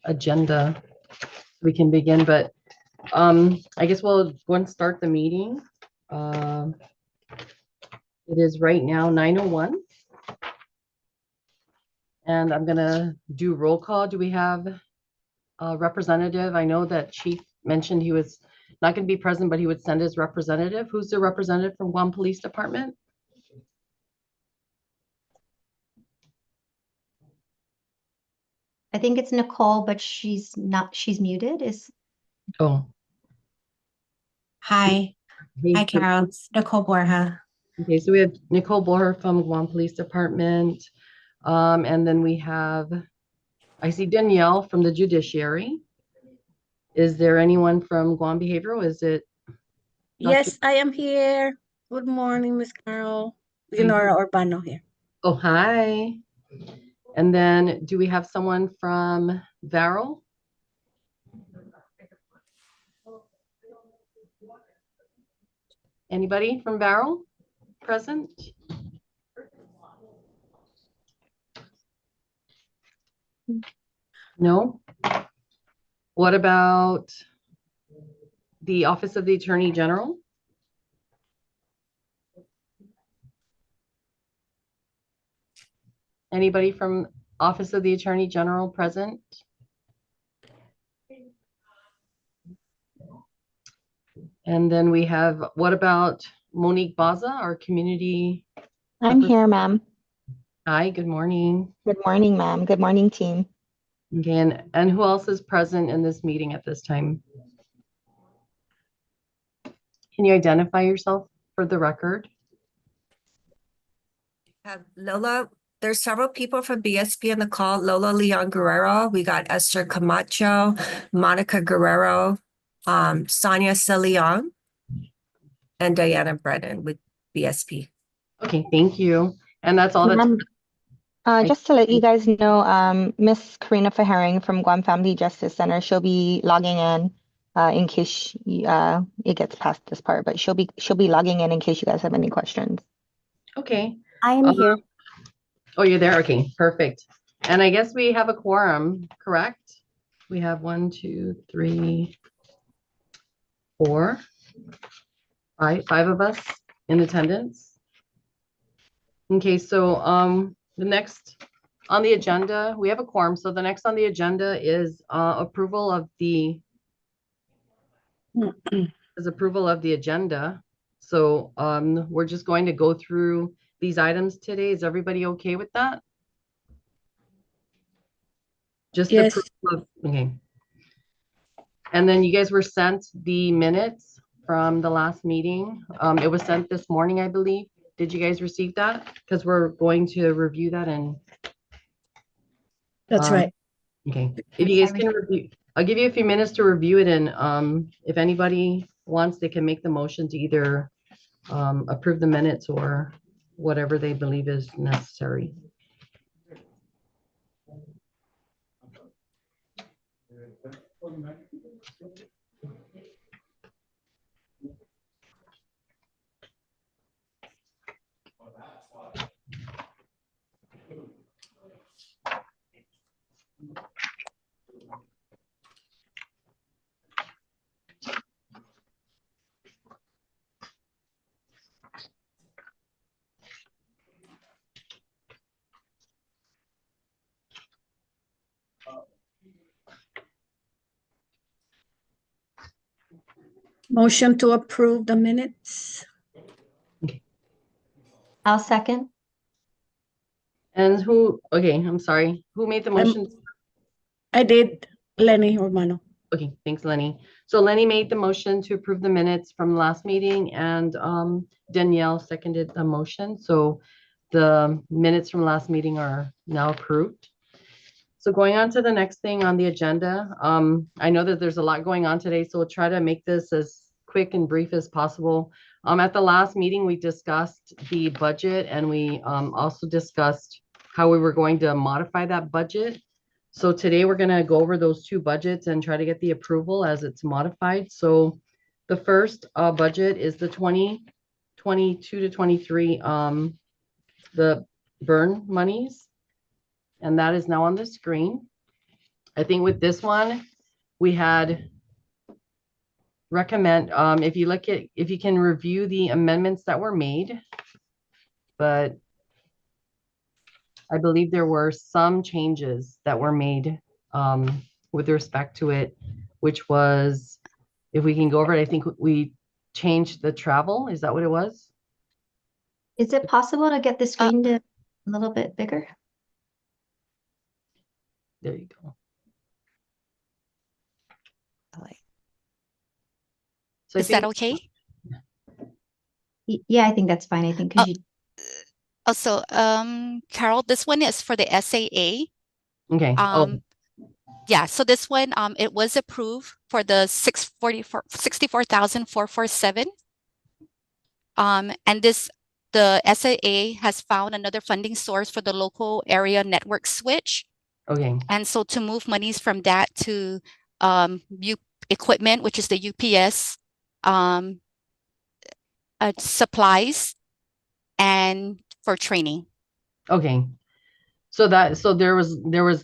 agenda. We can begin, but I guess we'll go and start the meeting. It is right now 9:01. And I'm gonna do roll call. Do we have a representative? I know that Chief mentioned he was not gonna be present, but he would send his representative. Who's the representative from Guam Police Department? I think it's Nicole, but she's muted. Oh, Hi. hey, Hi, Carol. It's Nicole Borja. okay, so we have Nicole Boher from Guam Police Department. And then we have, I see Danielle from the Judiciary. Is there anyone from Guam Behavioral? Is it? Yes, I am here. Good morning, Miss Carol. Leonora Urbano here. Oh, hi. And then do we have someone from Varel? Anybody from Varel present? No? What about the Office of the Attorney General? Anybody from Office of the Attorney General present? And then we have, what about Monique Baza, our community? I'm here, ma'am. Hi, good morning. Good morning, ma'am. Good morning, team. Okay, and who else is present in this meeting at this time? Can you identify yourself for the record? Lola, there's several people from BSP on the call. Lola Leon Guerrero. We got Esther Camacho, Monica Guerrero, Sonia Celeon, and Diana Brennan with BSP. Okay, thank you. And that's all that's. Just to let you guys know, Miss Karina Faharing from Guam Family Justice Center, she'll be logging in case it gets past this part, but she'll be logging in case you guys have any questions. Okay. I am here. Oh, you're there? Okay, perfect. And I guess we have a quorum, correct? We have 1, 2, 3, 4, 5 of us in attendance. Okay, so the next on the agenda, we have a quorum. So the next on the agenda is approval of the agenda. So we're just going to go through these items today. Is everybody okay with that? Just Yes. okay. And then you guys were sent the minutes from the last meeting. It was sent this morning, I believe. Did you guys receive that? Because we're going to review that and. That's right. Okay. If you guys can review, I'll give you a few minutes to review it, and if anybody wants, they can make the motion to either approve the minutes or whatever they believe is necessary. Motion to approve the minutes. I'll second. And okay, I'm sorry. Who made the motion? I did, Lenny Urbano. Okay, thanks, Lenny. So Lenny made the motion to approve the minutes from last meeting, and Danielle seconded the motion. So the minutes from last meeting are now approved. So going on to the next thing on the agenda, I know that there's a lot going on today, so we'll try to make this as quick and brief as possible. At the last meeting, we discussed the budget, and we also discussed how we were going to modify that budget. So today we're going to go over those two budgets and try to get the approval as it's modified. So the first budget is the 2022 to 23, the burn monies. And that is now on the screen. I think with this one, we had recommend, if you look at, if you can review the amendments that were made. But I believe there were some changes that were made, with respect to it, which was, if we can go over it, I think we changed the travel. Is that what it was? Is it possible to get the screen to a little bit bigger? There you go. So I Is that think, okay? Yeah, I think that's fine. I think because you, Also, Carol, this one is for the SAA. okay, oh, Yeah, so this one, it was approved for the 64,447. And the SAA has found another funding source for the local area network switch. okay, And so to move monies from that to equipment, which is the UPS, supplies, and for training. okay. So that, so there was,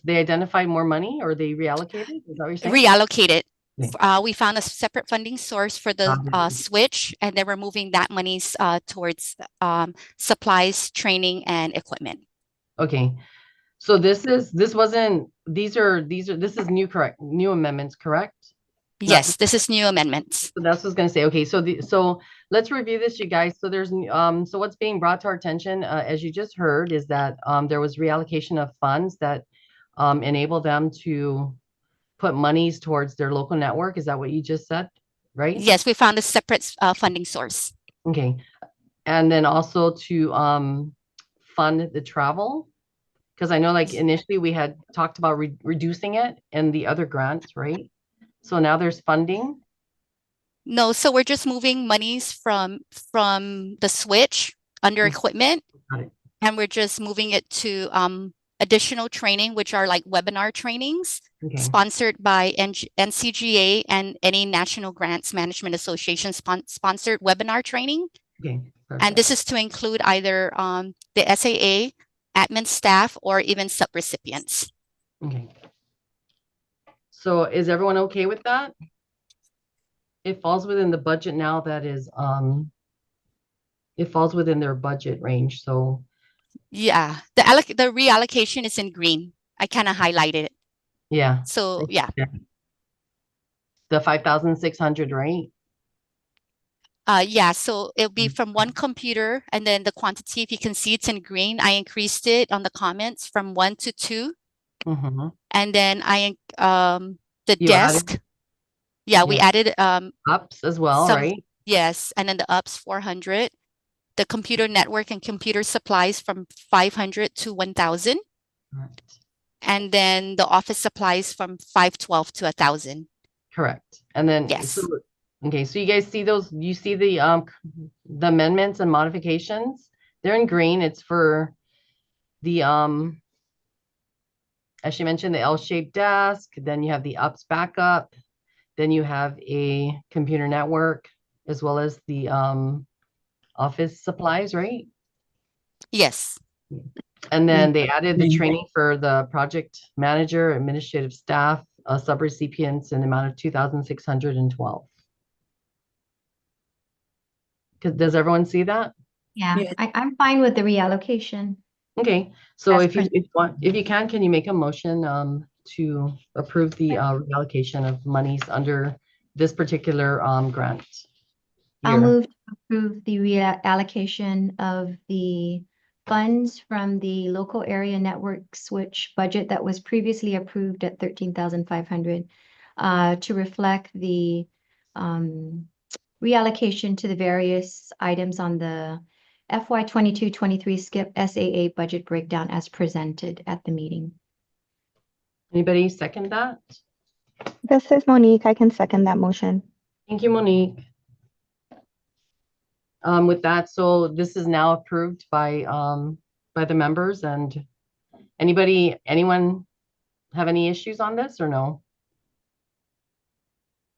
they identified more money or they reallocated? Is that what you're saying? Reallocated. Okay. We found a separate funding source for the Got it. switch, and then we're moving that monies towards supplies, training, and equipment. Okay. So this wasn't, this is new, correct? New amendments, correct? Yes, this is new amendments. So that's what I was gonna say. Okay, so let's review this, you guys. So there's so what's being brought to our attention, as you just heard, is that there was reallocation of funds that enable them to put monies towards their local network. Is that what you just said? Right? Yes, we found a separate funding source. Okay. And then also to fund the travel. Because I know like initially we had talked about reducing it and the other grants, right? So now there's funding. No, so we're just moving monies from the switch under Mhm. equipment, Got it. and we're just moving it to additional training, which are like webinar trainings Okay. sponsored by NCGA and any National Grants Management Association sponsored webinar training. Okay. And this Perfect. is to include either the SAA, admin staff, or even subrecipients. Okay. So is everyone okay with that? It falls within the budget now that is, it falls within their budget range, so, Yeah, the reallocation is in green. I kind of highlighted it. yeah. So yeah, The 5,600, right? yeah. So it'll be from one computer, and then the quantity, if you can see, it's in green. I increased it on the comments from 1 to 2, Mm-hmm. and then the You added- desk. Yeah, we Yeah. added Ups as well, some, right? yes, and then the ups 400. The computer network and computer supplies from 500 to 1,000. Correct. And then the office supplies from 512 to 1,000. Correct. And then, Yes. so, okay, so you guys see those, you see the amendments and modifications? They're in green. It's for the, as she mentioned, the L-shaped desk, then you have the ups backup, then you have a computer network, as well as the office supplies, right? Yes. And then they added the training for the project manager, administrative staff, subrecipients in the amount of 2,612. Does everyone see that? yeah, Yes. I'm fine with the reallocation. Okay, so As if you can you make a motion to approve the reallocation of monies under this particular grant? I'll here? move to approve the reallocation of the funds from the local area network switch budget that was previously approved at 13,500 to reflect the reallocation to the various items on the FY 22-23 SKIP SAA budget breakdown as presented at the meeting. Anybody second that? This is Monique. I can second that motion. Thank you, Monique. With that, so this is now approved by the members, and anyone have any issues on this or no?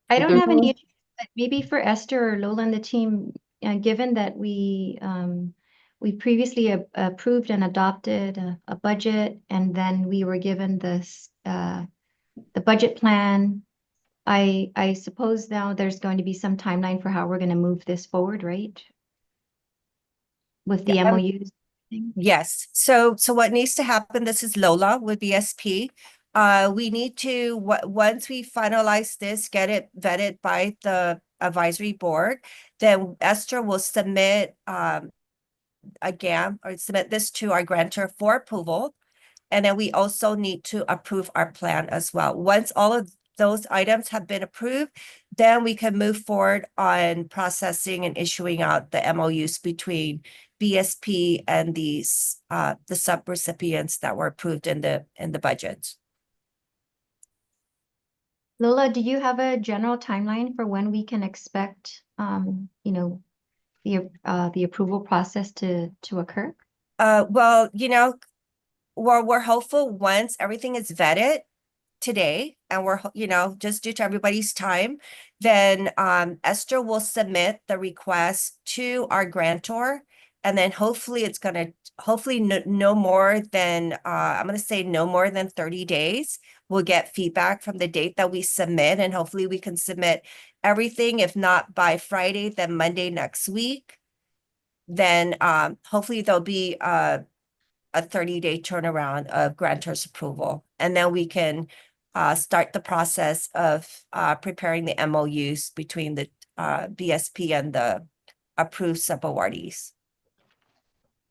I If don't there's have any no- issues, but maybe for Esther or Lola and the team, given that we previously approved and adopted a budget, and then we were given this the budget plan. I suppose now there's going to be some timeline for how we're going to move this forward, right? With the Yeah, MOUs. thing? Yes. So what needs to happen, this is Lola with BSP. We need to, once we finalize this, get it vetted by the advisory board, then Esther will submit a GAM or submit this to our grantor for approval. And then we also need to approve our plan as well. Once all of those items have been approved, then we can move forward on processing and issuing out the MOUs between BSP and the sub-recipients that were approved in the budget. Lola, do you have a general timeline for when we can expect, you know, the approval process to occur? Well, we're hopeful once everything is vetted today, and just due to everybody's time, then Esther will submit the request to our grantor, and then hopefully no more than I'm going to say no more than 30 days. We'll get feedback from the date that we submit, and hopefully we can submit everything. If not by Friday, then Monday next week. Then hopefully there'll be a 30-day turnaround of grantor's approval. And then we can start the process of preparing the MOUs between the BSP and the approved sub-awardees.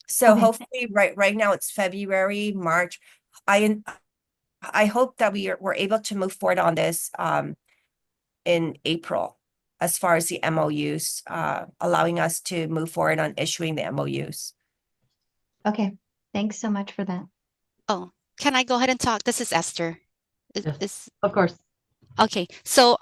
So Okay. hopefully right now it's February, March. I hope that we're able to move forward on this in April as far as the MOUs, allowing us to move forward on issuing the MOUs. Okay, thanks so much for that. Oh, can I go ahead and talk? This is Esther. Yes. Of course. Okay, so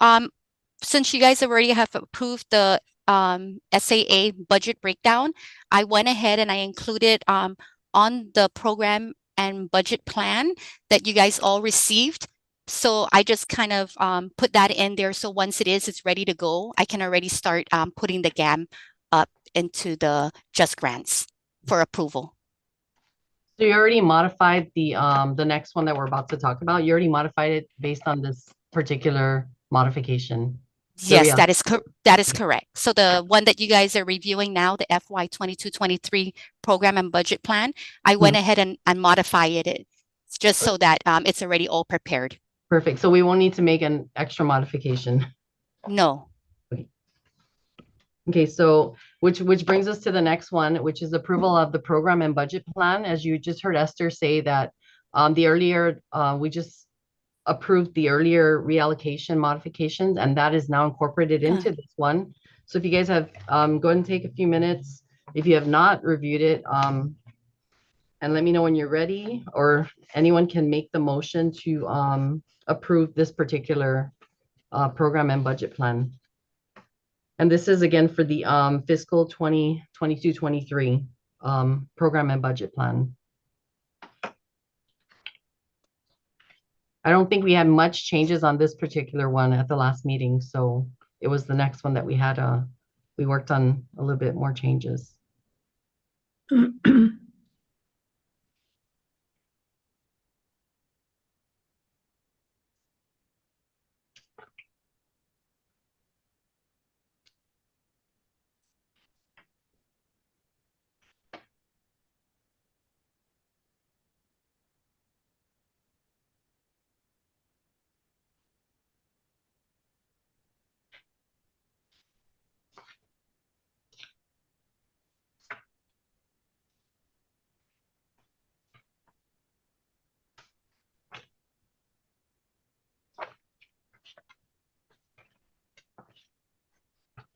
since you guys already have approved the SAA budget breakdown, I went ahead and I included on the program and budget plan that you guys all received. So I just kind of put that in there. So once it's ready to go, I can already start putting the GAM up into the Just Grants for approval. So you already modified the next one that we're about to talk about. You already modified it based on this particular modification. Yes, that is correct. So the one that you guys are reviewing now, the FY 22-23 program and budget plan, I went ahead and modified it just so that it's already all prepared. Perfect. So we won't need to make an extra modification. No. Okay, so which brings us to the next one, which is approval of the program and budget plan. As you just heard Esther say that we just approved the earlier reallocation modifications, and that is now incorporated into this one. So if you guys have, go ahead and take a few minutes. If you have not reviewed it, and let me know when you're ready, or anyone can make the motion to approve this particular program and budget plan. And this is again for the fiscal 2022-23 program and budget plan. I don't think we had much changes on this particular one at the last meeting, so it was the next one that we had we worked on a little bit more changes.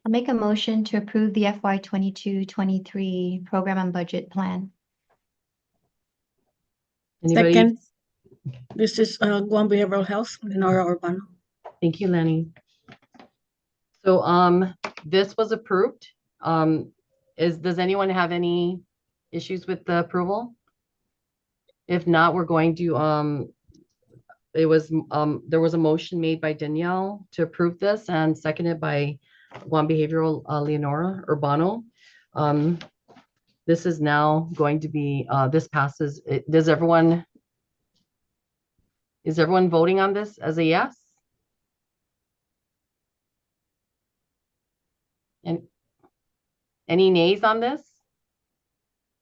I'll make a motion to approve the FY 22-23 program and budget plan. Anybody? Second, this is Guam Behavioral Health, Lenora Urbano. Thank you, Lenny. So this was approved. Does anyone have any issues with the approval? If not, we're going to there was a motion made by Danielle to approve this and seconded by Guam Behavioral Leonora Urbano. This is now going to be this passes. Does everyone Is everyone voting on this as a yes? And any nays on this?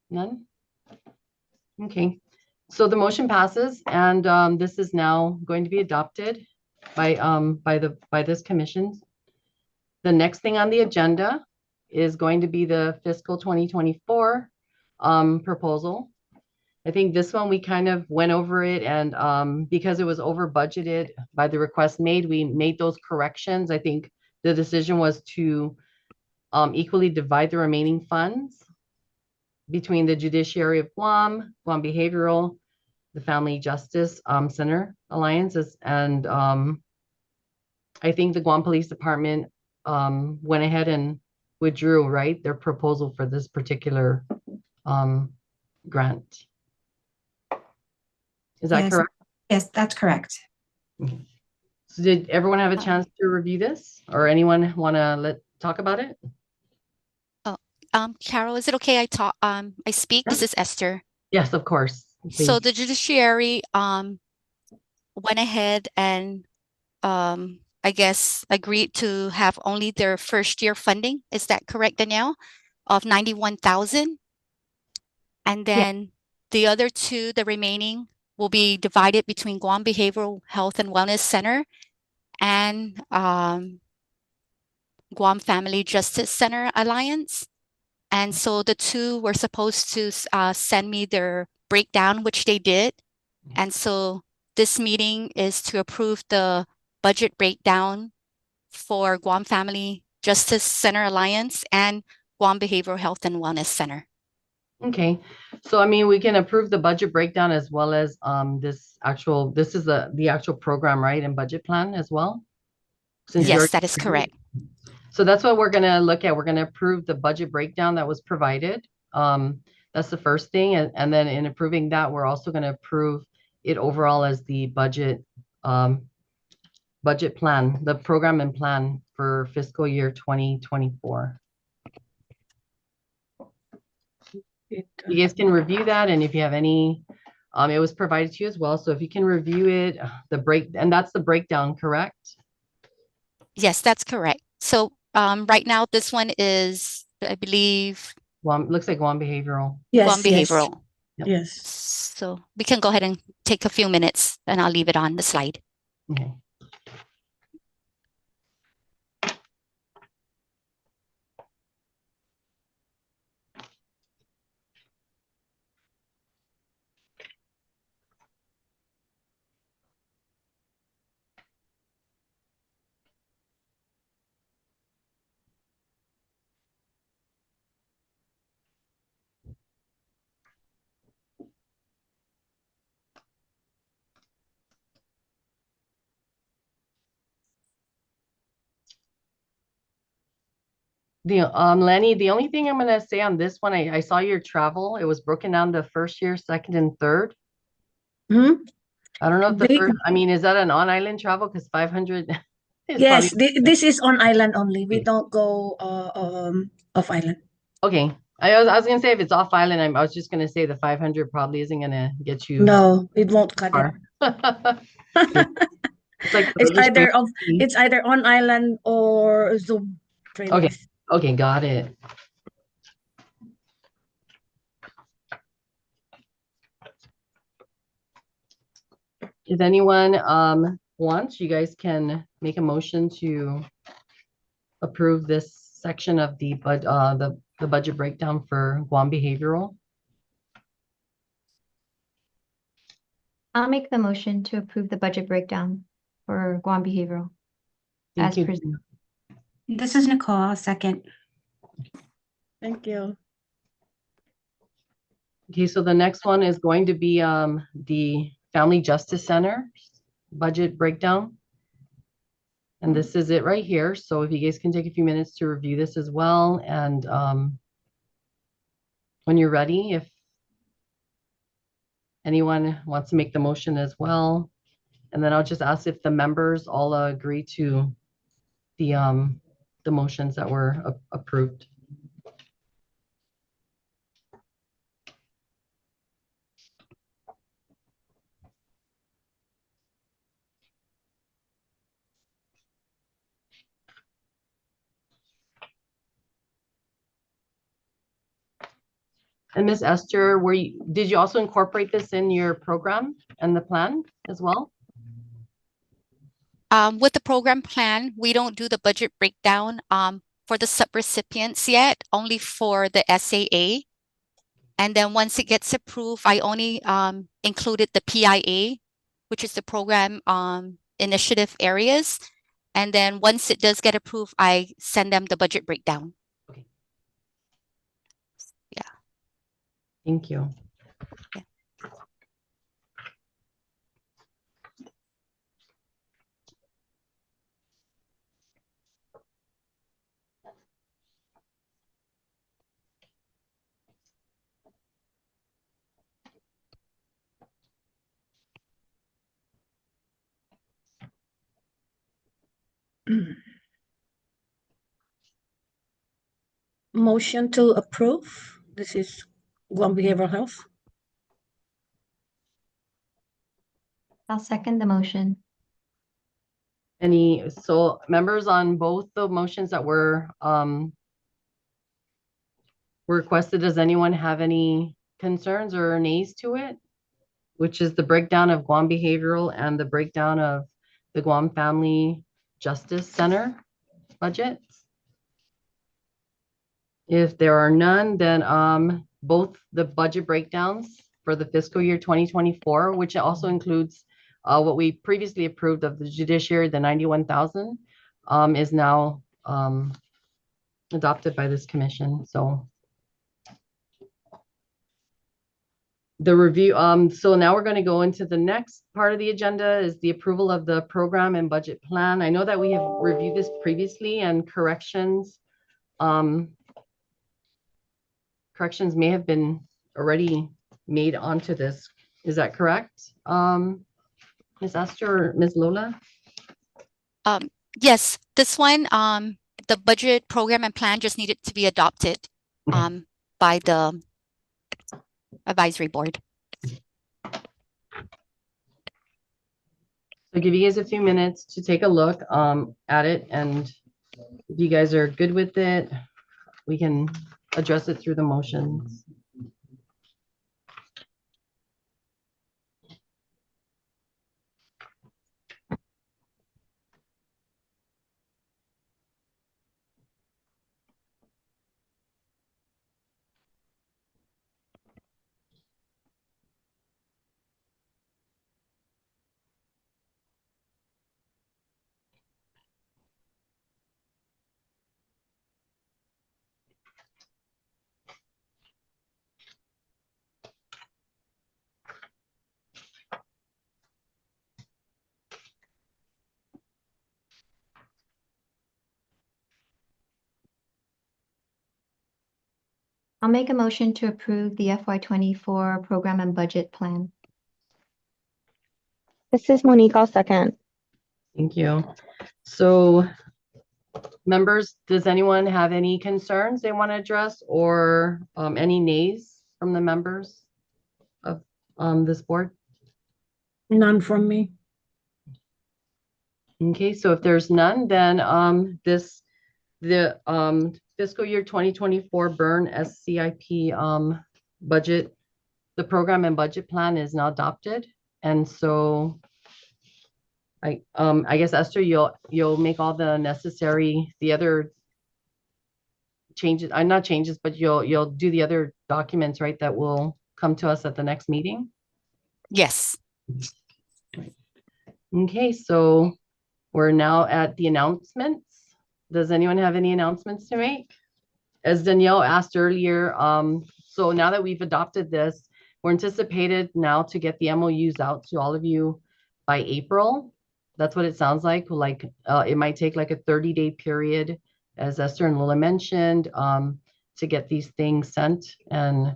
None? Okay, so the motion passes and this is now going to be adopted by this commission. The next thing on the agenda is going to be the fiscal 2024 proposal. I think this one we kind of went over it and because it was over budgeted by the request made, we made those corrections. I think the decision was to equally divide the remaining funds between the Judiciary of Guam, Guam Behavioral, the Family Justice Center Alliances, and I think the Guam Police Department went ahead and withdrew, right, their proposal for this particular grant. Is that Yes. correct? Yes, that's correct. So did everyone have a chance to review this, or anyone want to talk about it? Carol, is it okay I speak? This is Esther. Yes, of course. So Please. the judiciary went ahead and I guess agreed to have only their first year funding. Is that correct, Danielle? Of 91,000. And then the other two, the remaining, will be divided between Guam Behavioral Health and Wellness Center and Guam Family Justice Center Alliance. And so the two were supposed to send me their breakdown, which they did. And so this meeting is to approve the budget breakdown for Guam Family Justice Center Alliance and Guam Behavioral Health and Wellness Center. Okay, so I mean, we can approve the budget breakdown as well as this is the actual program, right, and budget plan as well? Since you Yes, already that is approved. correct. So that's what we're gonna look at. We're gonna approve the budget breakdown that was provided. That's the first thing, and then in approving that, we're also gonna approve it overall as the budget budget plan, the program and plan for fiscal year 2024. You guys can review that, and if you have any, it was provided to you as well. So if you can review it, and that's the breakdown, correct? Yes, that's correct. So right now, this one is, I believe, Guam, looks like Guam Behavioral. Guam Yes, yes, Behavioral. Yep. yes. So we can go ahead and take a few minutes and I'll leave it on the slide. Okay. Lenny, the only thing I'm gonna say on this one, I saw your travel. It was broken down to first year, second, and third. Hmm? I don't know if the They- first, I mean, is that an on-island travel? Because 500 is Yes, probably this is on island only. We don't go off island. okay. I was gonna say if it's off island, I was just gonna say the 500 probably isn't gonna get you No, it won't cut it. far. It's like the It's either registration fee. it's either on island or Zoom trainings. Okay, got it. If anyone wants, you guys can make a motion to approve this section of the budget breakdown for Guam Behavioral. I'll make the motion to approve the budget breakdown for Guam Behavioral. Thank As you. presented. This is Nicole, second. Thank you. Okay, so the next one is going to be the Family Justice Center budget breakdown. And this is it right here. So if you guys can take a few minutes to review this as well. And when you're ready, if anyone wants to make the motion as well. And then I'll just ask if the members all agree to the motions that were approved. And Miss Esther, did you also incorporate this in your program and the plan as well? With the program plan, we don't do the budget breakdown for the subrecipients yet, only for the SAA. And then once it gets approved, I only included the PIA, which is the program initiative areas. And then once it does get approved, I send them the budget breakdown. Okay. Yeah. Thank you. Yeah. Motion to approve. This is Guam Behavioral Health. I'll second the motion. So members on both the motions that were requested, does anyone have any concerns or nays to it? Which is the breakdown of Guam Behavioral and the breakdown of the Guam Family Justice Center budgets? If there are none, then both the budget breakdowns for the fiscal year 2024, which also includes what we previously approved of the judiciary, the 91,000, is now adopted by this commission. So the review, so now we're going to go into the next part of the agenda is the approval of the program and budget plan. I know that we have reviewed this previously and corrections may have been already made onto this. Is that correct? Ms. Esther or Ms. Lola? Yes, this one, the budget program and plan just needed to be adopted by the advisory board. So give you guys a few minutes to take a look at it, and if you guys are good with it, we can address it through the motions. I'll make a motion to approve the FY24 program and budget plan. This is Monique. I'll second. Thank you. So members, does anyone have any concerns they want to address or any nays from the members of this board? None from me. Okay, so if there's none, then the fiscal year 2024 burn SCIP budget, the program and budget plan is now adopted. And so I guess Esther, you'll make all the necessary, the other changes, not changes, but you'll do the other documents, right, that will come to us at the next meeting. Yes. Okay, so we're now at the announcements. Does anyone have any announcements to make? As Danielle asked earlier, so now that we've adopted this, we're anticipated now to get the MOUs out to all of you by April. That's what it sounds like. Like it might take like a 30-day period, as Esther and Lola mentioned, to get these things sent and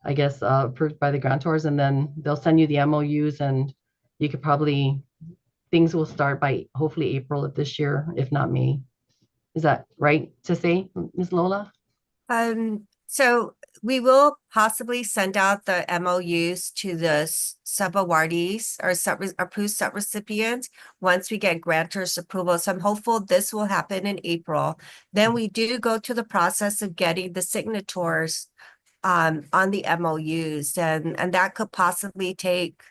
I guess approved by the grantors, and then they'll send you the MOUs, and you could probably, things will start by hopefully April of this year, if not May. Is that right to say, Ms. Lola? So we will possibly send out the MOUs to the sub-awardees or approved sub-recipients once we get grantors approval. So I'm hopeful this will happen in April. Then we do go to the process of getting the signatures on the MOUs, and that could possibly take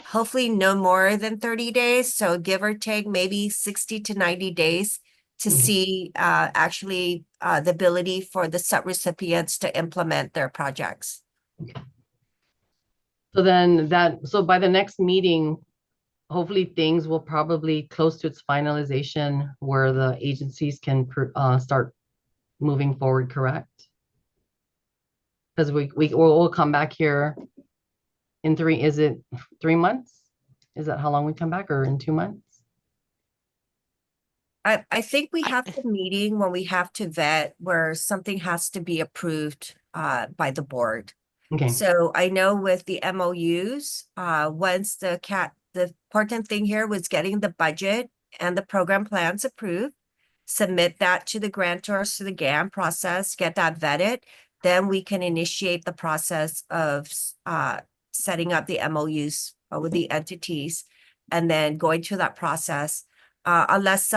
hopefully no more than 30 days. So give or take maybe 60 to 90 days to Mhm. see actually the ability for the subrecipients to implement their projects. So then so by the next meeting, hopefully things will probably close to its finalization where the agencies can start moving forward, correct? Because we'll come back here in is it 3 months? Is that how long we come back, or in 2 months? I think we have the meeting when we have to vet where something has to be approved by the board. Okay, So I know with the MOUs, once the important thing here was getting the budget and the program plans approved, submit that to the grantors to the GAM process, get that vetted, then we can initiate the process of setting up the MOUs with the entities and then going through that process. Unless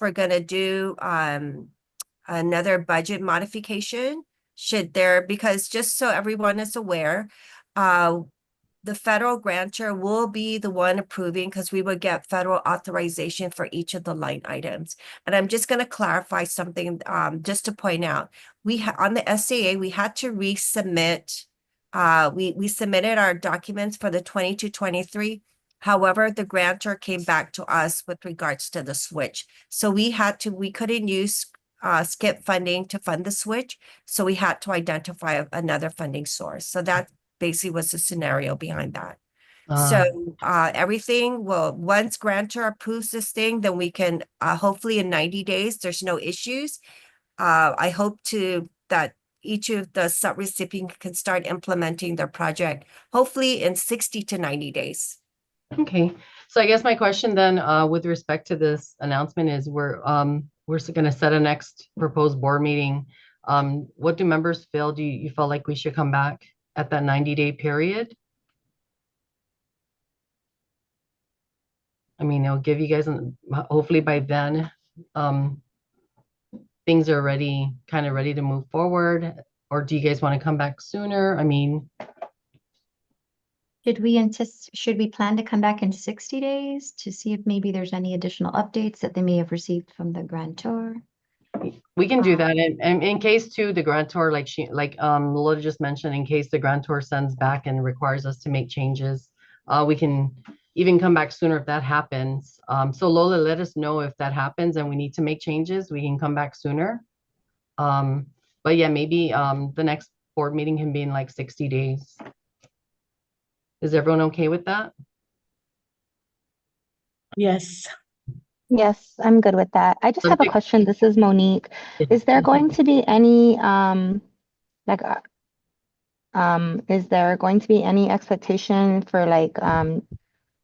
we're gonna do another budget modification, because just so everyone is aware, the federal grantor will be the one approving because we would get federal authorization for each of the line items. And I'm just going to clarify something just to point out. On the SAA, we had to resubmit. We submitted our documents for the 22-23. However, the grantor came back to us with regards to the switch. So we couldn't use skip funding to fund the switch. So we had to identify another funding source. So that basically was the scenario behind that. So everything once grantor approves this thing, then we can hopefully in 90 days, there's no issues. I hope that each of the subrecipients can start implementing their project, hopefully in 60 to 90 days. okay. So I guess my question then, with respect to this announcement is we're gonna set a next proposed board meeting. What do members feel? Do you feel like we should come back at that 90-day period? I mean, it'll give you guys, hopefully by then, things are kind of ready to move forward, or do you guys want to come back sooner? I mean, Should we plan to come back in 60 days to see if maybe there's any additional updates that they may have received from the grantor? we can do that, and in case too, the grantor, like Lola just mentioned, in case the grantor sends back and requires us to make changes, we can even come back sooner if that happens. So Lola, let us know if that happens and we need to make changes, we can come back sooner. But yeah, maybe the next board meeting can be in like 60 days. Is everyone okay with that? Yes. Yes, I'm good with that. I just have a Subject- question. This is Monique. Is there going to be any like is there going to be any expectation for like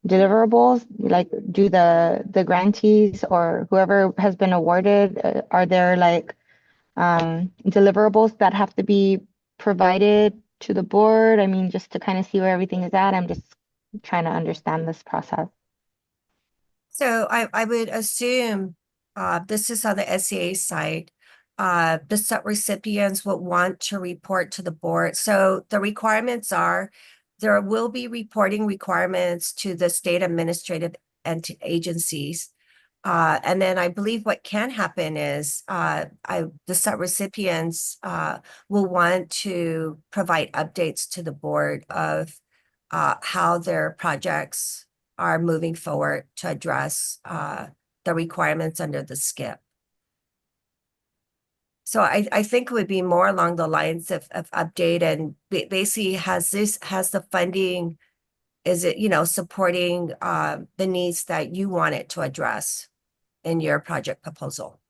deliverables? Like do the grantees or whoever has been awarded, are there like deliverables that have to be provided to the board? I mean, just to kind of see where everything is at. I'm just trying to understand this process. So I would assume this is on the SCA side. The subrecipients would want to report to the board. So the requirements are there will be reporting requirements to the state administrative agencies. And then I believe what can happen is the subrecipients will want to provide updates to the board of how their projects are moving forward to address the requirements under the SCIP. So I think it would be more along the lines of update and basically has the funding, is it, supporting the needs that you want it to address in your project proposal.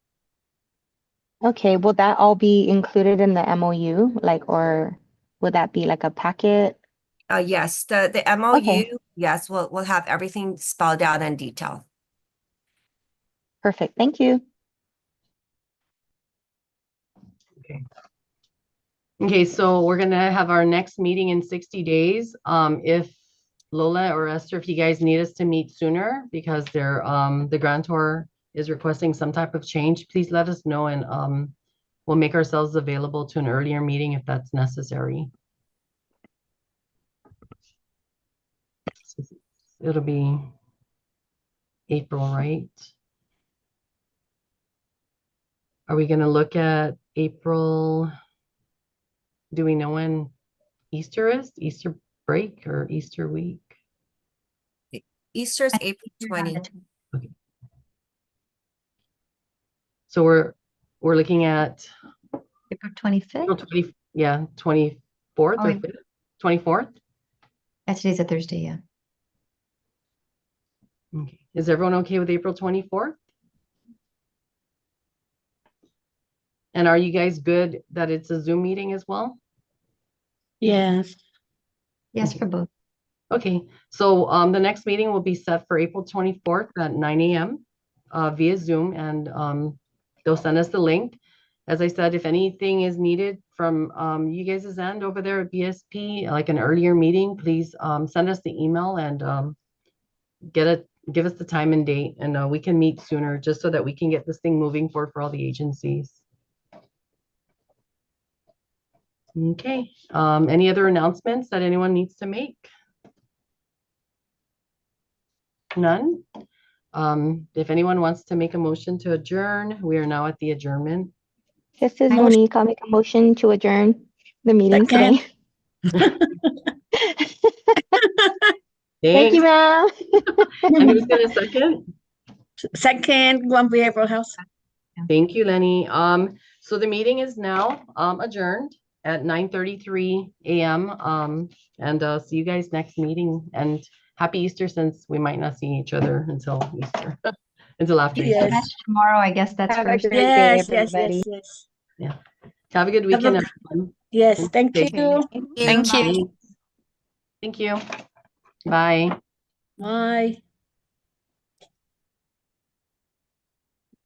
Okay, will that all be included in the MOU? Like, or would that be like a packet? Yes, the MOU, Okay. yes, we'll have everything spelled out in detail. Perfect. Thank you. Okay, so we're gonna have our next meeting in 60 days. If Lola or Esther, if you guys need us to meet sooner because the grantor is requesting some type of change, please let us know and we'll make ourselves available to an earlier meeting if that's necessary. It'll be April, right? Are we gonna look at April? Do we know when Easter is? Easter break or Easter week? Easter's I April think you're on 20. the So we're looking at April 25th? April 20, yeah, 24th or Oh, 5th? 24th? today's a Thursday, yeah. Okay. Is everyone okay with April 24th? And are you guys good that it's a Zoom meeting as well? Yes. Yes, Okay. for both. Okay, so the next meeting will be set for April 24th at 9 a.m. Via Zoom, and they'll send us the link. As I said, if anything is needed from you guys' end over there at BSP, like an earlier meeting, please send us the email and give us the time and date, and we can meet sooner just so that we can get this thing moving forward for all the agencies. Okay, any other announcements that anyone needs to make? None? If anyone wants to make a motion to adjourn, we are now at the adjournment. This is I- Monique. I'll make a motion to adjourn the meeting Second. today. Thank Thanks. you, ma'am. And who's gonna second? Second, Guam Behavioral Health. Thank you, Lenny. So the meeting is now adjourned at 9:33 a.m. And see you guys next meeting. And happy Easter, since we might not see each other until Easter, until after Easter. Yes. Tomorrow, I guess that's Have a first. great day, Yes, yes, everybody. yes, yes. Have a good Have a weekend, good- everyone. Yes, thank Thank you. Thank you. Thanks. Thank you. Bye. Bye.